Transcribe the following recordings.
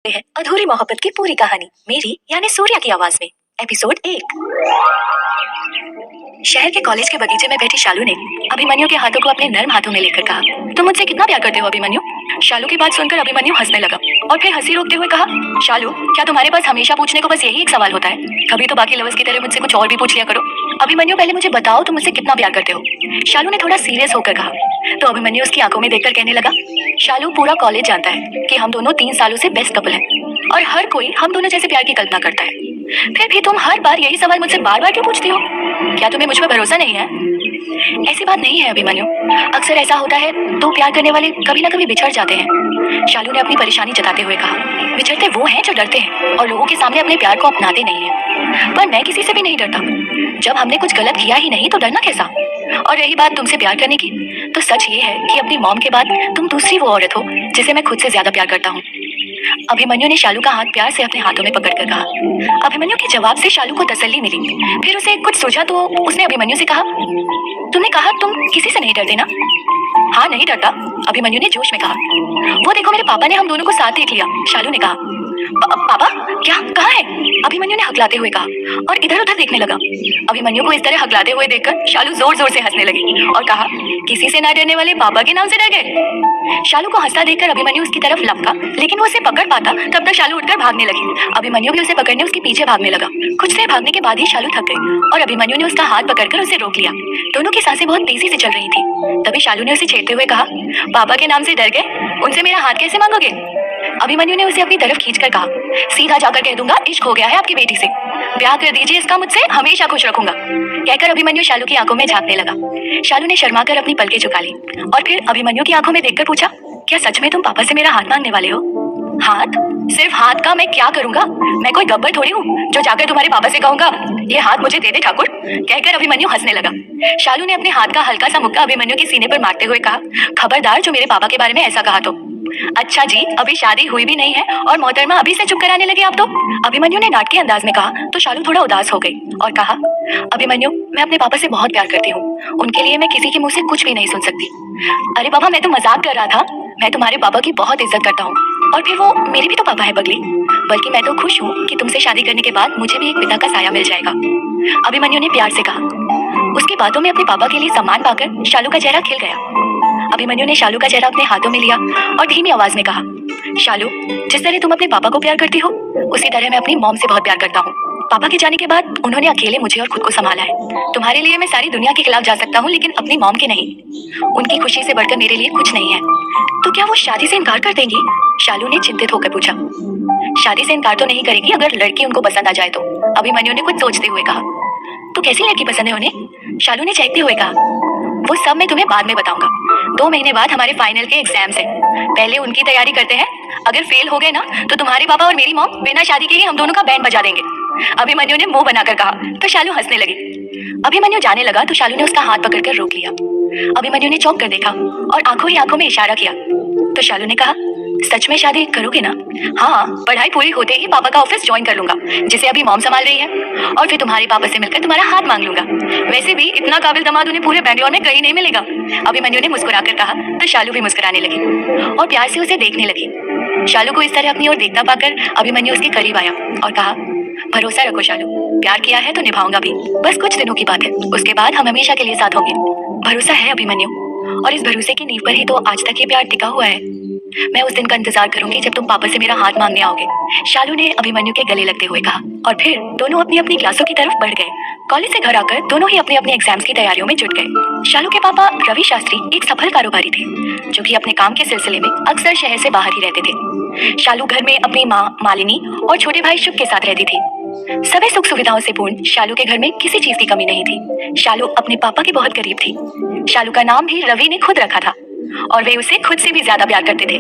है अधूरी मोहब्बत की पूरी कहानी मेरी यानी सूर्या की आवाज में। एपिसोड 1। शहर के कॉलेज के बगीचे में बैठी शालू ने अभिमन्यु के हाथों को अपने नर्म हाथों में लेकर कहा, तुम मुझसे कितना प्यार करते हो अभिमन्यु। शालू की बात सुनकर अभिमन्यु हंसने लगा और फिर हंसी रोकते हुए कहा, शालू क्या तुम्हारे पास हमेशा पूछने को बस यही एक सवाल होता है? कभी तो बाकी लवर्स की तरह मुझसे कुछ और भी पूछ लिया करो। अभिमन्यु पहले मुझे बताओ तुम मुझसे कितना प्यार करते हो। शालू ने थोड़ा सीरियस होकर कहा। तो अभिमन्यु उसकी आंखों में देखकर कहने लगा, शालू पूरा कॉलेज जानता है कि हम दोनों 3 सालों से बेस्ट कपल हैं और हर कोई हम दोनों जैसे प्यार की कल्पना करता है। फिर भी तुम हर बार यही सवाल मुझसे बार बार क्यों पूछती हो? क्या तुम्हें मुझ पर भरोसा नहीं है? ऐसी बात नहीं है अभिमन्यु, अक्सर ऐसा होता है, दो प्यार करने वाले कभी ना कभी बिछड़ जाते हैं। शालू ने अपनी परेशानी जताते हुए कहा, बिछड़ते वो हैं जो डरते हैं और लोगों के सामने अपने प्यार को अपनाते नहीं है, पर मैं किसी से भी नहीं डरता। जब हमने कुछ गलत किया ही नहीं तो डरना कैसा? और रही बात तुमसे प्यार करने की, तो सच ये है कि अपनी मॉम के बाद तुम दूसरी वो औरत हो जिसे मैं खुद से ज्यादा प्यार करता हूँ। अभिमन्यु ने शालू का हाथ प्यार से अपने हाथों में पकड़कर कहा। अभिमन्यु के जवाब से शालू को तसल्ली मिली। फिर उसे कुछ सूझा तो उसने अभिमन्यु से कहा, तुमने कहा तुम किसी से नहीं डरते ना? हाँ नहीं डरता, अभिमन्यु ने जोश में कहा। वो देखो मेरे पापा ने हम दोनों को साथ देख लिया, शालू ने कहा। पापा क्या? कहाँ है? अभिमन्यु ने हकलाते हुए कहा और इधर उधर देखने लगा। अभिमन्यु को इस तरह हकलाते हुए देखकर शालू जोर जोर से हंसने लगी और कहा, किसी से ना डरने वाले पापा के नाम से डर गए। शालू को हंसता देखकर अभिमन्यु उसकी तरफ लपका, लेकिन वो उसे पकड़ पाता तब तक शालू उठकर भागने लगी। अभिमन्यु भी उसे पकड़ने उसके पीछे भागने लगा। कुछ देर भागने के बाद ही शालू थक गई और अभिमन्यु ने उसका हाथ पकड़कर उसे रोक लिया। दोनों की सांसें बहुत तेजी से चल रही थी। तभी शालू ने उसे छेड़ते हुए कहा, पापा के नाम से डर गए, उनसे मेरा हाथ कैसे मांगोगे? अभिमन्यु ने उसे अपनी तरफ खींचकर कहा, सीधा जाकर कह दूंगा इश्क हो गया है आपकी बेटी से, ब्याह कर दीजिए, इसका मुझसे हमेशा खुश रखूंगा। कहकर अभिमन्यु शालू की आंखों में झांकने लगा। शालू ने शर्माकर अपनी पलकें झुका ली और फिर अभिमन्यु की आंखों में देखकर पूछा, क्या सच में तुम पापा से मेरा हाथ मांगने वाले हो? हाथ? सिर्फ हाथ का मैं क्या करूंगा? मैं कोई गब्बर थोड़ी हूँ जो जाकर तुम्हारे पापा से कहूंगा ये हाथ मुझे दे दे ठाकुर। कहकर अभिमन्यु हंसने लगा। शालू ने अपने हाथ का हल्का सा मुक्का अभिमन्यु के सीने पर मारते हुए कहा, खबरदार जो मेरे पापा के बारे में ऐसा कहा तो। अच्छा जी, अभी शादी हुई भी नहीं है और मोहतरमा अभी से चुप कराने लगे आप तो, अभिमन्यु ने नाटकीय अंदाज में कहा। तो शालू थोड़ा उदास हो गई और कहा, अभिमन्यु मैं अपने पापा से बहुत प्यार करती हूँ, उनके लिए मैं किसी के मुंह से कुछ भी नहीं सुन सकती। अरे पापा मैं तो मजाक कर रहा था, मैं तुम्हारे पापा की बहुत इज्जत करता हूँ और फिर वो मेरे भी तो पापा है पगली। बल्कि मैं तो खुश हूँ कि तुमसे शादी करने के बाद मुझे भी एक पिता का साया मिल जाएगा, अभिमन्यु ने प्यार से कहा। उसकी बातों में अपने पापा के लिए सम्मान पाकर शालू का चेहरा खिल गया। अभिमन्यु ने शालू का चेहरा अपने हाथों में लिया और धीमी आवाज में कहा, शालू जिस तरह तुम अपने पापा को प्यार करती हो उसी तरह मैं अपनी मॉम से बहुत प्यार करता हूँ। पापा के जाने के बाद उन्होंने अकेले मुझे और खुद को संभाला है। तुम्हारे लिए मैं सारी दुनिया के खिलाफ जा सकता हूँ, लेकिन अपनी मॉम के नहीं। उनकी खुशी से बढ़कर मेरे लिए कुछ नहीं है। तो क्या वो शादी से इनकार कर देंगी? शालू ने चिंतित होकर पूछा। शादी से इनकार तो नहीं करेगी अगर लड़की उनको पसंद आ जाए तो, अभिमन्यु ने कुछ सोचते हुए कहा। तो कैसी लड़की पसंद है उन्हें? शालू ने चहकते हुए कहा। वो सब मैं तुम्हें बाद में बताऊंगा। 2 महीने बाद हमारे फाइनल के एग्जाम्स हैं, पहले उनकी तैयारी करते हैं। अगर फेल हो गए ना तो तुम्हारे पापा और मेरी मॉम बिना शादी के ही हम दोनों का बैंड बजा देंगे, अभिमन्यु ने मुंह बनाकर कहा। तो शालू हंसने लगी। अभिमन्यु जाने लगा तो शालू ने उसका हाथ पकड़कर रोक लिया। अभिमन्यु ने चौंक कर देखा और आंखों ही आंखों में इशारा किया। तो शालू ने कहा, सच में शादी करोगे ना? हाँ, पढ़ाई पूरी होते ही पापा का ऑफिस ज्वाइन कर लूंगा जिसे अभी मॉम संभाल रही है, और फिर तुम्हारे पापा से मिलकर तुम्हारा हाथ मांग लूंगा। वैसे भी इतना काबिल दामाद उन्हें पूरे बैंगलोर में कहीं नहीं मिलेगा, अभिमन्यु ने मुस्कुराकर कहा। तो शालू भी मुस्कुराने लगी और प्यार से उसे देखने लगी। शालू को इस तरह अपनी ओर देखता पाकर अभिमन्यु उसके करीब आया और कहा, भरोसा रखो शालू, प्यार किया है तो निभाऊंगा भी, बस कुछ दिनों की बात है, उसके बाद हम हमेशा के लिए साथ होंगे। भरोसा है अभिमन्यु, और इस भरोसे की नींव पर ही तो आज तक ये प्यार टिका हुआ है। मैं उस दिन का इंतजार करूंगी जब तुम पापा से मेरा हाथ मांगने आओगे, शालू ने अभिमन्यु के गले लगते हुए कहा। और फिर दोनों अपनी अपनी क्लासों की तरफ बढ़ गए। कॉलेज से घर आकर दोनों ही अपने अपने एग्जाम्स की तैयारियों में जुट गए। शालू के पापा रवि शास्त्री एक सफल कारोबारी थे जो कि अपने काम के सिलसिले में अक्सर शहर से बाहर ही रहते थे। शालू घर में अपनी माँ मालिनी और छोटे भाई शुभ के साथ रहती थी। सभी सुख सुविधाओं से पूर्ण शालू के घर में किसी चीज की कमी नहीं थी। शालू अपने पापा के बहुत करीब थी। शालू का नाम भी रवि ने खुद रखा था और वे उसे खुद से भी ज्यादा प्यार करते थे,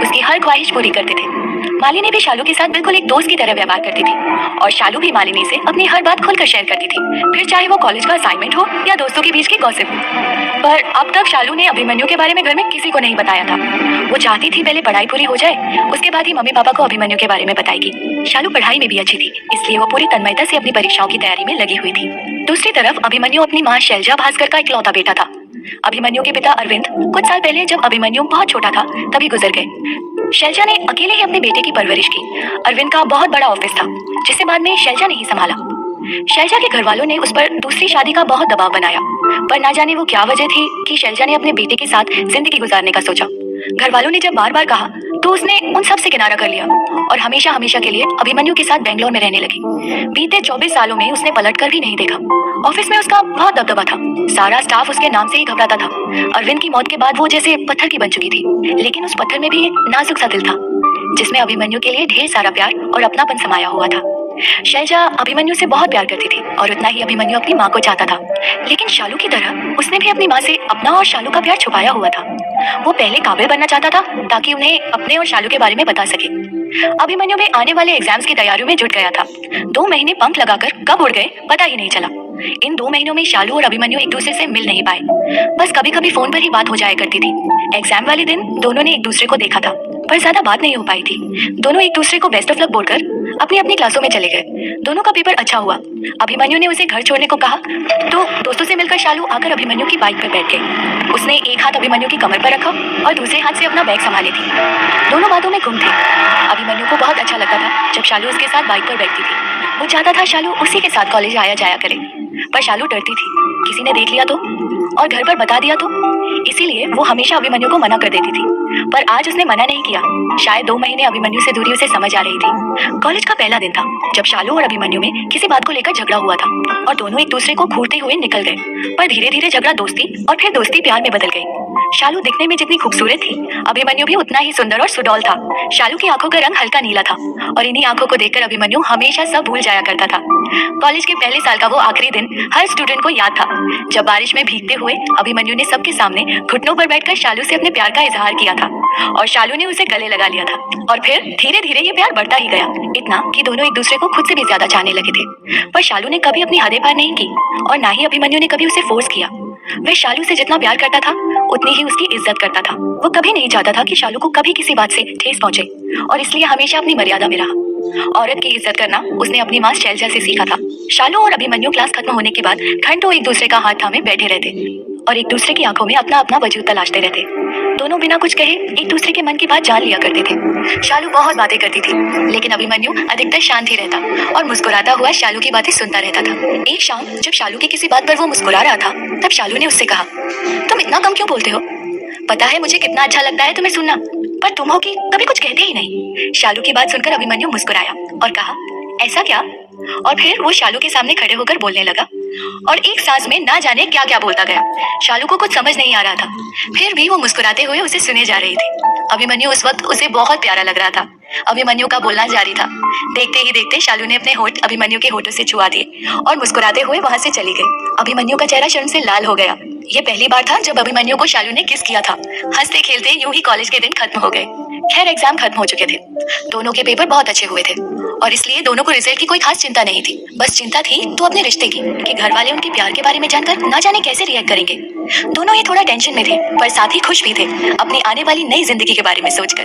उसकी हर ख्वाहिश पूरी करते थे। मालिनी भी शालू के साथ बिल्कुल एक दोस्त की तरह व्यवहार करती थी और शालू भी मालिनी से अपनी हर बात खुलकर शेयर करती थी, फिर चाहे वो कॉलेज का असाइनमेंट हो या दोस्तों के बीच की गॉसिप। पर अब तक शालू ने अभिमन्यु के बारे में घर में किसी को नहीं बताया था। वो चाहती थी पहले पढ़ाई पूरी हो जाए, उसके बाद ही मम्मी पापा को अभिमन्यु के बारे में बताएगी। शालू पढ़ाई में भी अच्छी थी, इसलिए वो पूरी तन्मयता से अपनी परीक्षाओं की तैयारी में लगी हुई थी। दूसरी तरफ अभिमन्यु अपनी माँ शैलजा भास्कर का इकलौता बेटा था। अभिमन्यु के पिता अरविंद कुछ साल पहले जब अभिमन्यु बहुत छोटा था तभी गुजर गए। शैलजा ने अकेले ही अपने बेटे की परवरिश की। अरविंद का बहुत बड़ा ऑफिस था जिसे बाद में शैलजा ने ही संभाला। शैलजा के घर वालों ने उस पर दूसरी शादी का बहुत दबाव बनाया, पर ना जाने वो क्या वजह थी कि शैलजा ने अपने बेटे के साथ जिंदगी गुजारने का सोचा। घर वालों ने जब बार बार कहा तो उसने उन सब से किनारा कर लिया और हमेशा हमेशा के लिए अभिमन्यु के साथ बेंगलोर में रहने लगी। बीते 24 सालों में उसने पलट कर भी नहीं देखा। ऑफिस में उसका बहुत दबदबा था, सारा स्टाफ उसके नाम से ही घबराता था। अरविंद की मौत के बाद वो जैसे पत्थर की बन चुकी थी, लेकिन उस पत्थर में भी एक नाजुक सा दिल था जिसमें अभिमन्यु के लिए ढेर सारा प्यार और अपनापन समाया हुआ था। शैलजा अभिमन्यु से बहुत प्यार करती थी और उतना ही अभिमन्यु अपनी माँ को चाहता था, लेकिन शालू की तरह उसने भी अपनी माँ से अपना और शालू का प्यार छुपाया हुआ था। वो पहले काबिल बनना चाहता था ताकि उन्हें अपने और शालू के बारे में बता सके। अभिमन्यु भी आने वाले एग्जाम्स की तैयारियों में जुट गया था। 2 महीने पंख लगाकर कब उड़ गए पता ही नहीं चला। इन 2 महीनों में शालू और अभिमन्यु एक दूसरे से मिल नहीं पाए, बस कभी कभी फोन पर ही बात हो जाया करती थी। एग्जाम वाले दिन दोनों ने एक दूसरे को देखा था, पर ज्यादा बात नहीं हो पाई थी। दोनों एक दूसरे को बेस्ट ऑफ लक बोलकर अपनी अपनी क्लासों में चले गए। दोनों का पेपर अच्छा हुआ। अभिमन्यु ने उसे घर छोड़ने को कहा तो दोस्तों से मिलकर शालू आकर अभिमन्यु की बाइक पर बैठ गई। उसने एक हाथ अभिमन्यु की कमर पर रखा और दूसरे हाथ से अपना बैग संभाली थी। दोनों बातों में गुम थे। अभिमन्यु को बहुत अच्छा लगता था जब शालू उसके साथ बाइक पर बैठती थी। वो चाहता था शालू उसी के साथ कॉलेज आया जाया करे, पर शालू डरती थी किसी ने देख लिया तो और घर पर बता दिया तो, इसीलिए वो हमेशा अभिमन्यु को मना कर देती थी। पर आज उसने मना नहीं किया। शायद 2 महीने अभिमन्यु से दूरी उसे समझ आ रही थी। कॉलेज का पहला दिन था जब शालू और अभिमन्यु में किसी बात को लेकर झगड़ा हुआ था और दोनों एक दूसरे को घूरते हुए निकल गए। पर धीरे धीरे झगड़ा दोस्ती और फिर दोस्ती प्यार में बदल गई। शालू दिखने में जितनी खूबसूरत थी, अभिमन्यु भी उतना ही सुंदर और सुडौल था। शालू की आंखों का रंग हल्का नीला था और इन्हीं आंखों को देखकर अभिमन्यु हमेशा सब भूल जाया करता था। कॉलेज के पहले साल का वो आखिरी दिन हर स्टूडेंट को याद था जब बारिश में भीगते हुए अभिमन्यु ने सबके सामने घुटनों पर बैठकर शालू से अपने प्यार का इजहार किया था और शालू ने उसे गले लगा लिया था। और फिर धीरे धीरे ये प्यार बढ़ता ही गया, इतना कि दोनों एक दूसरे को खुद से भी ज्यादा चाहने लगे थे। पर शालू ने कभी अपनी हदें पार नहीं की और ना ही अभिमन्यु ने कभी उसे फोर्स किया। वह शालू से जितना प्यार करता था उतनी ही उसकी इज्जत करता था। वो कभी नहीं चाहता था कि शालू को कभी किसी बात से ठेस पहुंचे और इसलिए हमेशा अपनी मर्यादा में रहा। औरत की इज्जत करना उसने अपनी माँ शैलजा से सीखा था। शालू और अभिमन्यु क्लास खत्म होने के बाद घंटों एक दूसरे का हाथ थामे बैठे रहते और एक दूसरे की आंखों में अपना अपना वजूद तलाशते रहते। दोनों बिना कुछ कहे एक दूसरे के मन की बात जान लिया करते थे। शालू बहुत बातें करती थी, लेकिन अभिमन्यु अधिकतर शांत ही रहता और मुस्कुराता हुआ शालू की बातें सुनता रहता था। एक शाम जब शालू की किसी बात पर वो मुस्कुरा रहा था, तब शालू ने उससे कहा, तुम इतना कम क्यों बोलते हो? पता है मुझे कितना अच्छा लगता है तुम्हें सुनना, पर तुम हो कि कभी कुछ कहते ही नहीं। शालू की बात सुनकर अभिमन्यु मुस्कुराया और कहा, ऐसा क्या? और फिर वो शालू के सामने खड़े होकर बोलने लगा और एक सांस में ना जाने क्या क्या बोलता गया। शालू को कुछ समझ नहीं आ रहा था, फिर भी वो मुस्कुराते हुए उसे सुने जा रही थी। अभिमन्यु उस वक्त उसे बहुत प्यारा लग रहा था। अभिमन्यु का बोलना जारी था। देखते ही देखते शालू ने अपने होठ अभिमन्यु के होठों से छुआ दिए और मुस्कुराते हुए वहां से चली गई। अभिमन्यु का चेहरा शर्म से लाल हो गया। ये पहली बार था जब अभिमन्यु को शालू ने किस किया था। हंसते खेलते यूं ही कॉलेज के दिन खत्म हो गए। खैर एग्जाम खत्म हो चुके थे। दोनों के पेपर बहुत अच्छे हुए थे और इसलिए दोनों को रिजल्ट की कोई खास चिंता नहीं थी। बस चिंता थी तो अपने रिश्ते की, कि घर वाले उनके प्यार के बारे में जानकर ना जाने कैसे रिएक्ट करेंगे। दोनों ही थोड़ा टेंशन में थे, पर साथ ही खुश भी थे अपनी आने वाली नई जिंदगी के बारे में सोचकर।